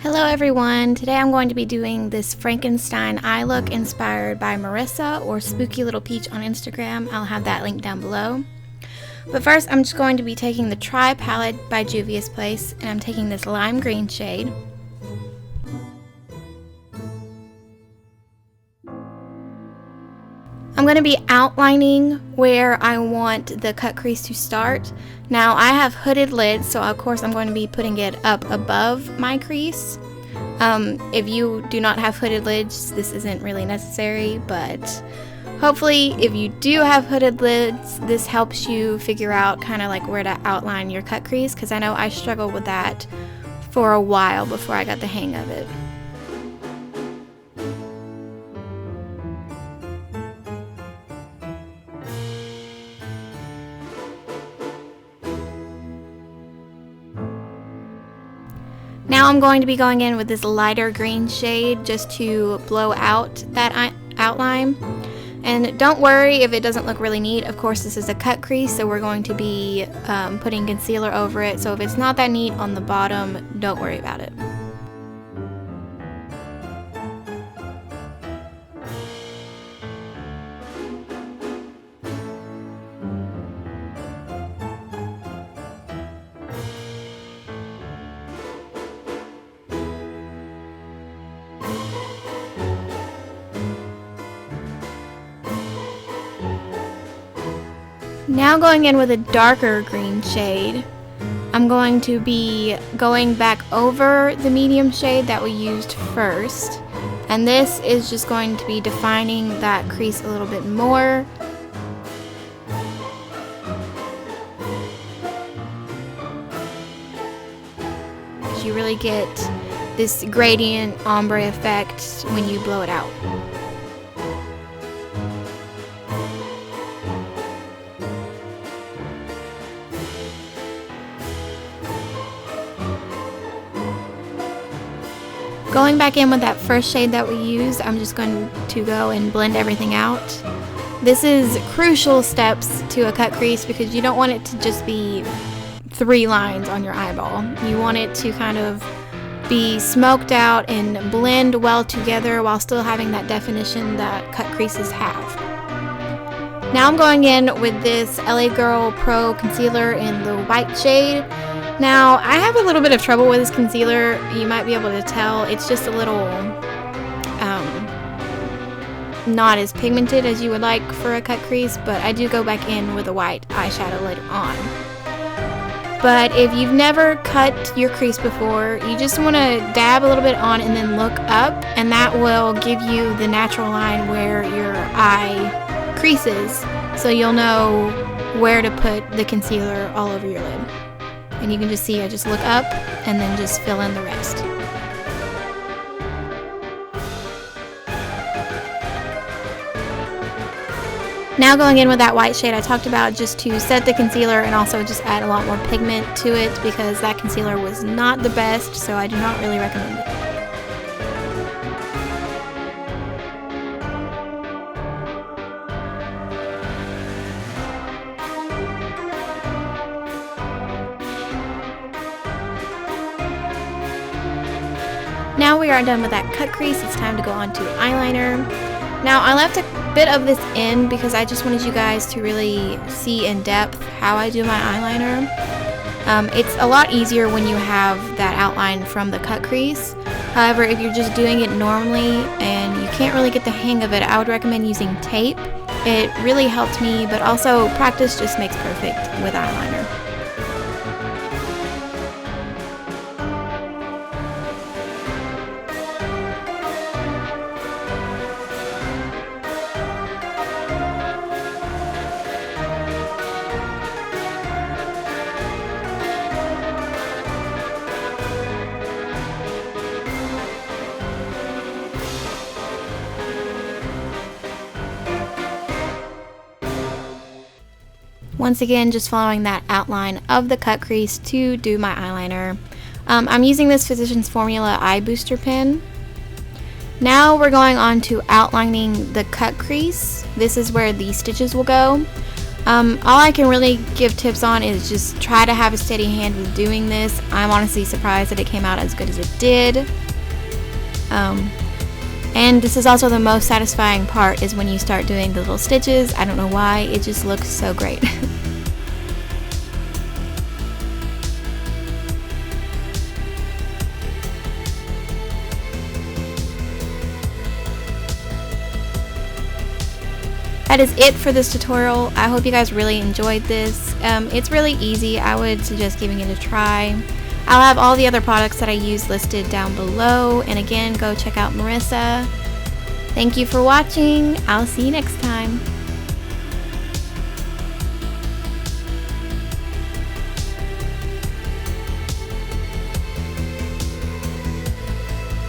Hello everyone, today I'm going to be doing this Frankenstein Eye Look inspired by Marissa or Spooky Little Peach on Instagram. I'll have that link down below. But first I'm just going to be taking the Try palette by Juvia's Place, and I'm taking this lime green shade. I'm going to be outlining where I want the cut crease to start. Now I have hooded lids, so of course I'm going to be putting it up above my crease. If you do not have hooded lids, this isn't really necessary, but hopefully if you do have hooded lids, this helps you figure out kind of like where to outline your cut crease, because I know I struggled with that for a while before I got the hang of it. Now I'm going to be going in with this lighter green shade just to blow out that outline. And don't worry if it doesn't look really neat. Of course, this is a cut crease, so we're going to be putting concealer over it. So if it's not that neat on the bottom, don't worry about it. Now going in with a darker green shade, I'm going to be going back over the medium shade that we used first, and this is just going to be defining that crease a little bit more. You really get this gradient ombre effect when you blow it out. Going back in with that first shade that we used, I'm just going to go and blend everything out. This is crucial steps to a cut crease because you don't want it to just be 3 lines on your eyeball. You want it to kind of be smoked out and blend well together while still having that definition that cut creases have. Now I'm going in with this LA Girl Pro Concealer in the white shade. Now, I have a little bit of trouble with this concealer. You might be able to tell it's just a little not as pigmented as you would like for a cut crease, but I do go back in with a white eyeshadow later on. But if you've never cut your crease before, you just want to dab a little bit on and then look up, and that will give you the natural line where your eye creases, so you'll know where to put the concealer all over your lid. And you can just see I just look up and then just fill in the rest. Now going in with that white shade I talked about, just to set the concealer and also just add a lot more pigment to it, because that concealer was not the best, so I do not really recommend it. Now we are done with that cut crease, it's time to go on to eyeliner. Now I left a bit of this in because I just wanted you guys to really see in depth how I do my eyeliner. It's a lot easier when you have that outline from the cut crease. However, if you're just doing it normally and you can't really get the hang of it, I would recommend using tape. It really helped me, but also practice just makes perfect with eyeliner. Once again, just following that outline of the cut crease to do my eyeliner. I'm using this Physicians Formula Eye Booster pen. Now we're going on to outlining the cut crease. This is where the stitches will go. All I can really give tips on is just try to have a steady hand with doing this. I'm honestly surprised that it came out as good as it did. And this is also the most satisfying part, is when you start doing the little stitches. I don't know why, it just looks so great. That is it for this tutorial. I hope you guys really enjoyed this. It's really easy. I would suggest giving it a try. I'll have all the other products that I use listed down below. And again, go check out Marissa. Thank you for watching. I'll see you next time.